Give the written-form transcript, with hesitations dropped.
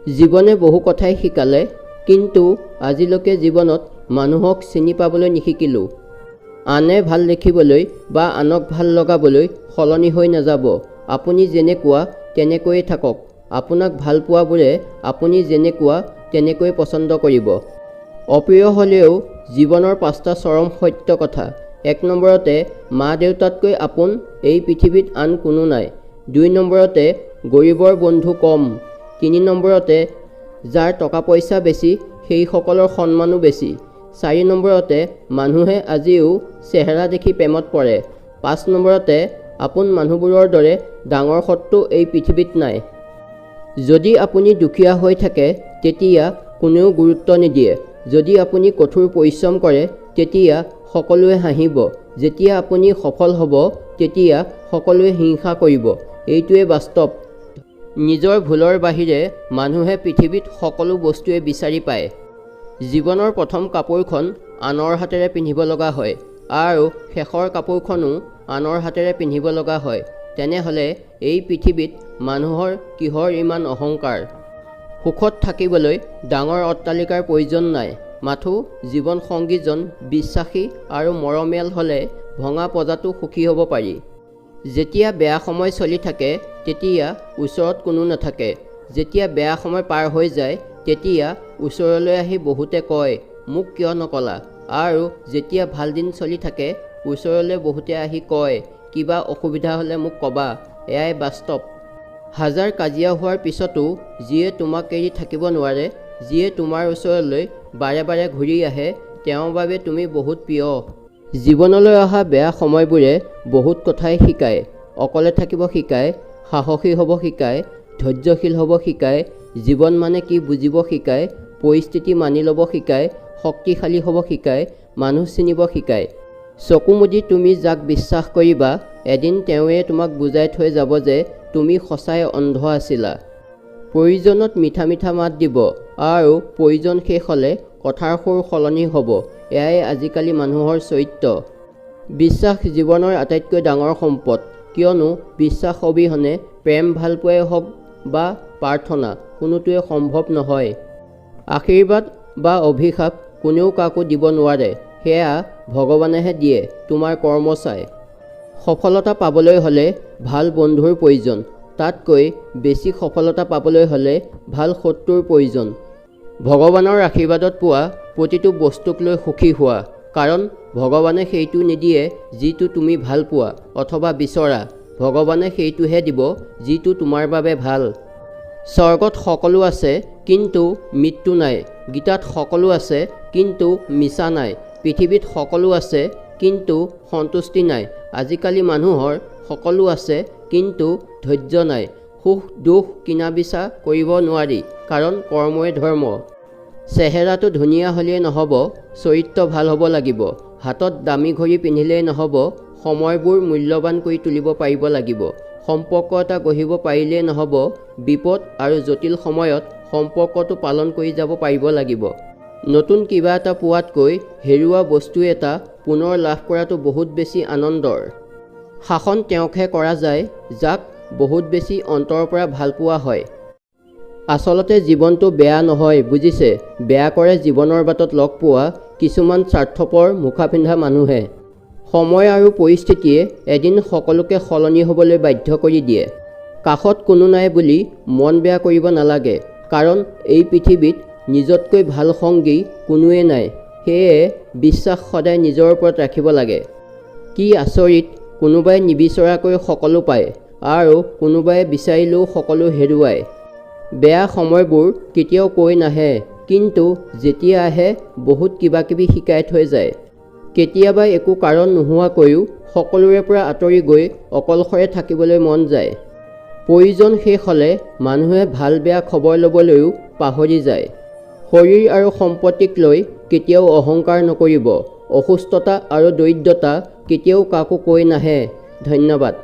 জীৱনে বহু কথাই শিকালে, কিন্তু আজিলৈকে জীৱনত মানুহক চিনি পাবলৈ নিশিকিলোঁ। আনে ভাল দেখিবলৈ বা আনক ভাল লগাবলৈ সলনি হৈ নাযাব। আপুনি যেনেকুৱা তেনেকৈয়ে থাকক। আপোনাক ভাল পোৱাবোৰে আপুনি যেনেকুৱা তেনেকৈ পচন্দ কৰিব। অপ্ৰিয় হ'লেও জীৱনৰ 5টা চৰম সত্য কথা। 1 নম্বৰতে, মা দেউতাতকৈ আপোন এই পৃথিৱীত আন কোনো নাই। 2 নম্বৰতে, গৰীবৰ বন্ধু কম। 3 নম্বৰতে, যাৰ টকা পইচা বেছি সেইসকলৰ সন্মানো বেছি। 4 নম্বৰতে, মানুহে আজিও চেহেৰা দেখি প্ৰেমত পৰে। 5 নম্বৰতে, আপোন মানুহবোৰৰ দৰে ডাঙৰ শত্ৰু এই পৃথিৱীত নাই। যদি আপুনি দুখীয়া হৈ থাকে তেতিয়া কোনেও গুৰুত্ব নিদিয়ে। যদি আপুনি কঠোৰ পৰিশ্ৰম কৰে তেতিয়া সকলোৱে হাঁহিব। যেতিয়া আপুনি সফল হ'ব তেতিয়া সকলোৱে হিংসা কৰিব। এইটোৱে বাস্তৱ। নিজৰ ভুলৰ বাহিৰে মানুহে পৃথিৱীত সকলো বস্তুৱে বিচাৰি পায়। জীৱনৰ প্ৰথম কাপোৰখন আনৰ হাতেৰে পিন্ধিব লগা হয় আৰু শেষৰ কাপোৰখনো আনৰ হাতেৰে পিন্ধিব লগা হয়। তেনেহ'লে এই পৃথিৱীত মানুহৰ কিহৰ ইমান অহংকাৰ? সুখত থাকিবলৈ ডাঙৰ অট্টালিকাৰ প্ৰয়োজন নাই। মাথো জীৱন সংগীজন বিশ্বাসী আৰু মৰমীয়াল হ'লে ভঙা পঁজাতো সুখী হ'ব পাৰি। যেতিয়া বেয়া সময় চলি থাকে তেতিয়া ওচৰত কোনো নাথাকে। যেতিয়া বেয়া সময় পাৰ হৈ যায় তেতিয়া ওচৰলৈ আহি বহুতে কয়, মোক কিয় নকলা? আৰু যেতিয়া ভাল দিন চলি থাকে ওচৰলৈ বহুতে আহি কয়, কিবা অসুবিধা হ'লে মোক ক'বা। এয়াই বাস্তৱ। হাজাৰ কাজিয়া হোৱাৰ পিছতো যিয়ে তোমাক এৰি থাকিব নোৱাৰে, যিয়ে তোমাৰ ওচৰলৈ বাৰে বাৰে ঘূৰি আহে, তেওঁৰ বাবে তুমি বহুত প্ৰিয়। জীৱনলৈ অহা বেয়া সময়বোৰে বহুত কথাই শিকায়। অকলে থাকিব শিকায়, সাহসী হ'ব শিকায়, ধৈৰ্যশীল হ'ব শিকায়, জীৱন মানে কি বুজিব শিকায়, পৰিস্থিতি মানি ল'ব শিকায়, শক্তিশালী হ'ব শিকায়, মানুহ চিনিব শিকায়। চকু মুদি তুমি যাক বিশ্বাস কৰিবা এদিন তেওঁৱে তোমাক বুজাই থৈ যাব যে তুমি সঁচাই অন্ধ আছিলা। প্ৰয়োজনত মিঠা মিঠা মাত দিব আৰু প্ৰয়োজন শেষ হ'লে কথাৰ সুৰ সলনি হ'ব। এয়াই আজিকালি মানুহৰ চৰিত্ৰ। বিশ্বাস জীৱনৰ আটাইতকৈ ডাঙৰ সম্পদ। কিয়নো বিশ্বাস অবিহনে প্ৰেম ভালপোৱাই হওক বা প্ৰাৰ্থনা কোনোটোৱে সম্ভৱ নহয়। আশীৰ্বাদ বা অভিশাপ কোনেও কাকো দিব নোৱাৰে। সেয়া ভগৱানেহে দিয়ে তোমাৰ কৰ্ম চাই। সফলতা পাবলৈ হ'লে ভাল বন্ধুৰ প্ৰয়োজন। তাতকৈ বেছি সফলতা পাবলৈ হ'লে ভাল শত্ৰুৰ প্ৰয়োজন। ভগৱানৰ আশীৰ্বাদত পোৱা প্ৰতিটো বস্তুক লৈ সুখী হোৱা, কাৰণ ভগৱানে সেইটো নিদিয়ে যিটো তুমি ভাল পোৱা অথবা বিচৰা। ভগৱানে সেইটোহে দিব যিটো তোমাৰ বাবে ভাল। স্বৰ্গত সকলো আছে কিন্তু মৃত্যু নাই। গীতাত সকলো আছে কিন্তু মিছা নাই। পৃথিৱীত সকলো আছে কিন্তু সন্তুষ্টি নাই। আজিকালি মানুহৰ সকলো আছে কিন্তু ধৈৰ্য নাই। সুখ দুখ কিনা বেচা কৰিব নোৱাৰি, কাৰণ কৰ্মই ধৰ্ম। চেহেৰাটো ধুনীয়া হ'লেই নহ'ব, চৰিত্ৰ ভাল হ'ব লাগিব। হাতত দামী ঘড়ী পিন্ধিলেই নহ'ব, সময়বোৰ মূল্যৱান কৰি তুলিব পাৰিব লাগিব। সম্পৰ্ক এটা গঢ়িব পাৰিলেই নহ'ব, বিপদ আৰু জটিল সময়ত সম্পৰ্কটো পালন কৰি যাব পাৰিব লাগিব। নতুন কিবা এটা পোৱাতকৈ হেৰুওৱা বস্তু এটা পুনৰ লাভ কৰাটো বহুত বেছি আনন্দৰ। শাসন তেওঁকহে কৰা যায় যাক বহুত বেছি অন্তৰৰ পৰা ভাল পোৱা হয়। আচলতে জীৱনটো বেয়া নহয় বুজিছে, বেয়া কৰে জীৱনৰ বাটত লগ পোৱা কিছুমান স্বাৰ্থপৰ মুখা পিন্ধা মানুহে। সময় আৰু পৰিস্থিতিয়ে এদিন সকলোকে সলনি হ'বলৈ বাধ্য কৰি দিয়ে। কাষত কোনো নাই বুলি মন বেয়া কৰিব নালাগে, কাৰণ এই পৃথিৱীত নিজতকৈ ভাল সংগী কোনোৱে নাই। সেয়ে বিশ্বাস সদায় নিজৰ ওপৰত ৰাখিব লাগে। কি আচৰিত, কোনোবাই নিবিচৰাকৈ সকলো পায় আৰু কোনোবাই বিচাৰিলেও সকলো হেৰুৱায়। বেয়া সময়বোৰ কেতিয়াও কৈ নাহে, কিন্তু যেতিয়া আহে বহুত কিবা কিবি শিকাই থৈ যায়। কেতিয়াবা একো কাৰণ নোহোৱাকৈও সকলোৰে পৰা আঁতৰি গৈ অকলশৰে থাকিবলৈ মন যায়। প্ৰয়োজন শেষ হ'লে মানুহে ভাল বেয়া খবৰ ল'বলৈও পাহৰি যায়। শৰীৰ আৰু সম্পত্তিক লৈ কেতিয়াও অহংকাৰ নকৰিব। অসুস্থতা আৰু দৰিদ্ৰতা কেতিয়াও কাকো কৈ নাহে। ধন্যবাদ।